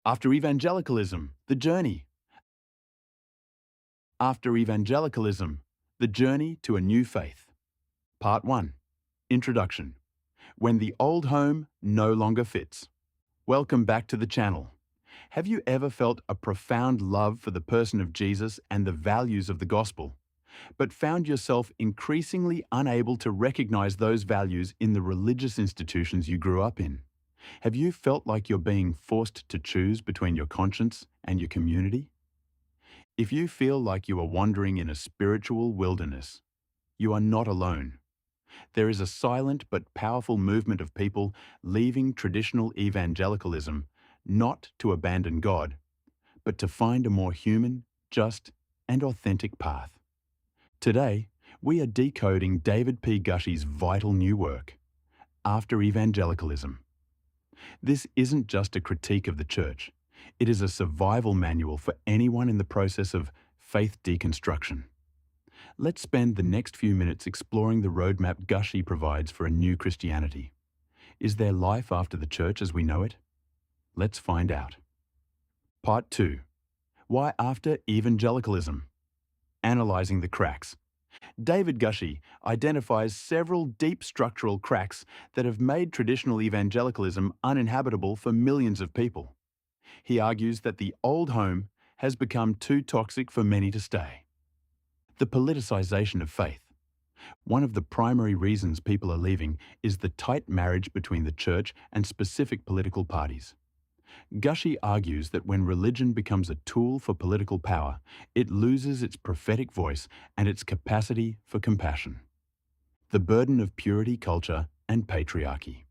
After Evangelicalism, the journey. After Evangelicalism, the journey to a new faith. Part 1. Introduction. When the old home no longer fits. Welcome back to the channel. Have you ever felt a profound love for the person of Jesus and the values of the gospel, but found yourself increasingly unable to recognize those values in the religious institutions you grew up in? Have you felt like you're being forced to choose between your conscience and your community? If you feel like you are wandering in a spiritual wilderness, you are not alone. There is a silent but powerful movement of people leaving traditional evangelicalism not to abandon God, but to find a more human, just, and authentic path. Today, we are decoding David P. Gushee's vital new work, After Evangelicalism. This isn't just a critique of the church. It is a survival manual for anyone in the process of faith deconstruction. Let's spend the next few minutes exploring the roadmap Gushee provides for a new Christianity. Is there life after the church as we know it? Let's find out. Part 2. Why After Evangelicalism? Analyzing the cracks. David Gushee identifies several deep structural cracks that have made traditional evangelicalism uninhabitable for millions of people. He argues that the old home has become too toxic for many to stay. The politicization of faith. One of the primary reasons people are leaving is the tight marriage between the church and specific political parties. Gushee argues that when religion becomes a tool for political power, it loses its prophetic voice and its capacity for compassion. The burden of purity culture and patriarchy.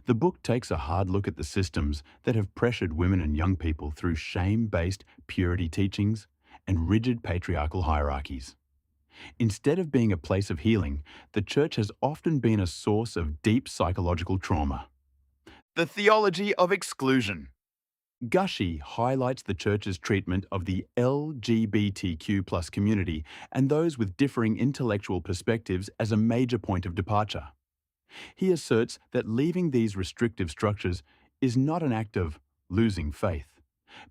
The book takes a hard look at the systems that have pressured women and young people through shame-based purity teachings and rigid patriarchal hierarchies. Instead of being a place of healing, the church has often been a source of deep psychological trauma. The theology of exclusion. Gushee highlights the church's treatment of the LGBTQ+ community and those with differing intellectual perspectives as a major point of departure. He asserts that leaving these restrictive structures is not an act of losing faith,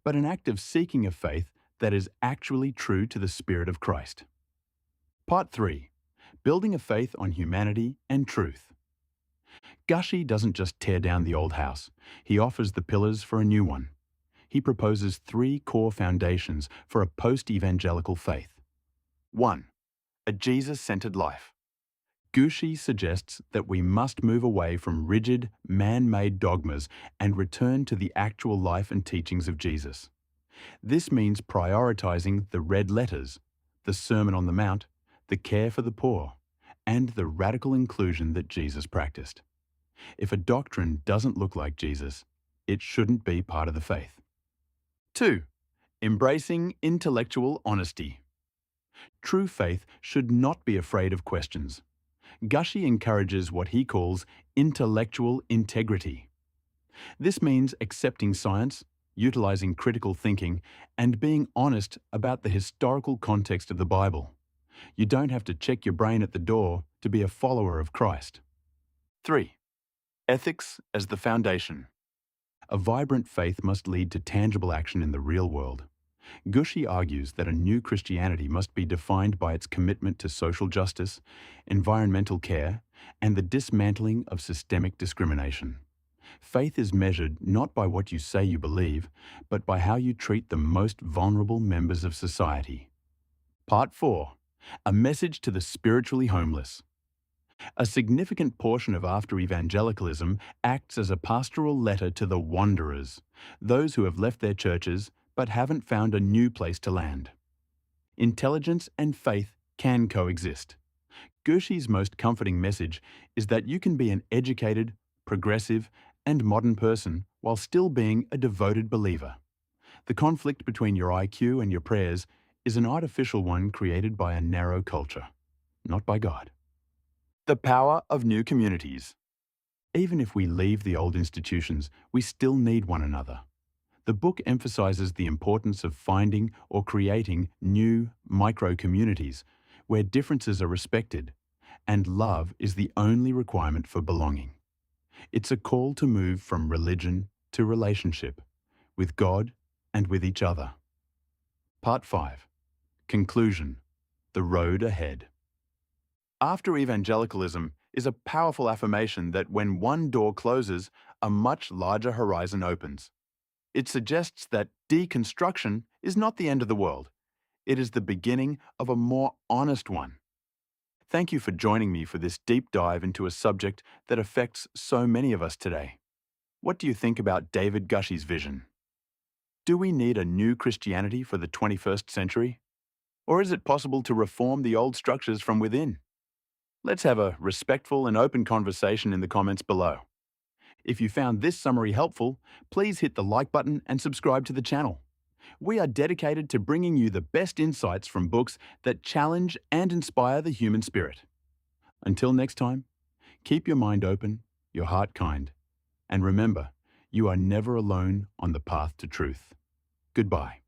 but an act of seeking a faith that is actually true to the Spirit of Christ. Part 3. Building a faith on humanity and truth. Gushee doesn't just tear down the old house, he offers the pillars for a new one. He proposes 3 core foundations for a post-evangelical faith. 1. A Jesus-centered life. Gushee suggests that we must move away from rigid, man-made dogmas and return to the actual life and teachings of Jesus. This means prioritizing the red letters, the Sermon on the Mount, the care for the poor, and the radical inclusion that Jesus practiced. If a doctrine doesn't look like Jesus, it shouldn't be part of the faith. 2. Embracing intellectual honesty. True faith should not be afraid of questions. Gushee encourages what he calls intellectual integrity. This means accepting science, utilizing critical thinking, and being honest about the historical context of the Bible. You don't have to check your brain at the door to be a follower of Christ. 3. Ethics as the foundation. A vibrant faith must lead to tangible action in the real world. Gushee argues that a new Christianity must be defined by its commitment to social justice, environmental care, and the dismantling of systemic discrimination. Faith is measured not by what you say you believe, but by how you treat the most vulnerable members of society. Part 4. A message to the spiritually homeless. A significant portion of After Evangelicalism acts as a pastoral letter to the wanderers, those who have left their churches but haven't found a new place to land. Intelligence and faith can coexist. Gushee's most comforting message is that you can be an educated, progressive, and modern person while still being a devoted believer. The conflict between your IQ and your prayers is an artificial one created by a narrow culture, not by God. The power of new communities. Even if we leave the old institutions, we still need one another. The book emphasizes the importance of finding or creating new micro-communities where differences are respected, and love is the only requirement for belonging. It's a call to move from religion to relationship, with God and with each other. Part 5. Conclusion. The road ahead. After evangelicalism is a powerful affirmation that when one door closes, a much larger horizon opens. It suggests that deconstruction is not the end of the world. It is the beginning of a more honest one. Thank you for joining me for this deep dive into a subject that affects so many of us today. What do you think about David Gushee's vision? Do we need a new Christianity for the 21st century? Or is it possible to reform the old structures from within? Let's have a respectful and open conversation in the comments below. If you found this summary helpful, please hit the like button and subscribe to the channel. We are dedicated to bringing you the best insights from books that challenge and inspire the human spirit. Until next time, keep your mind open, your heart kind, and remember, you are never alone on the path to truth. Goodbye.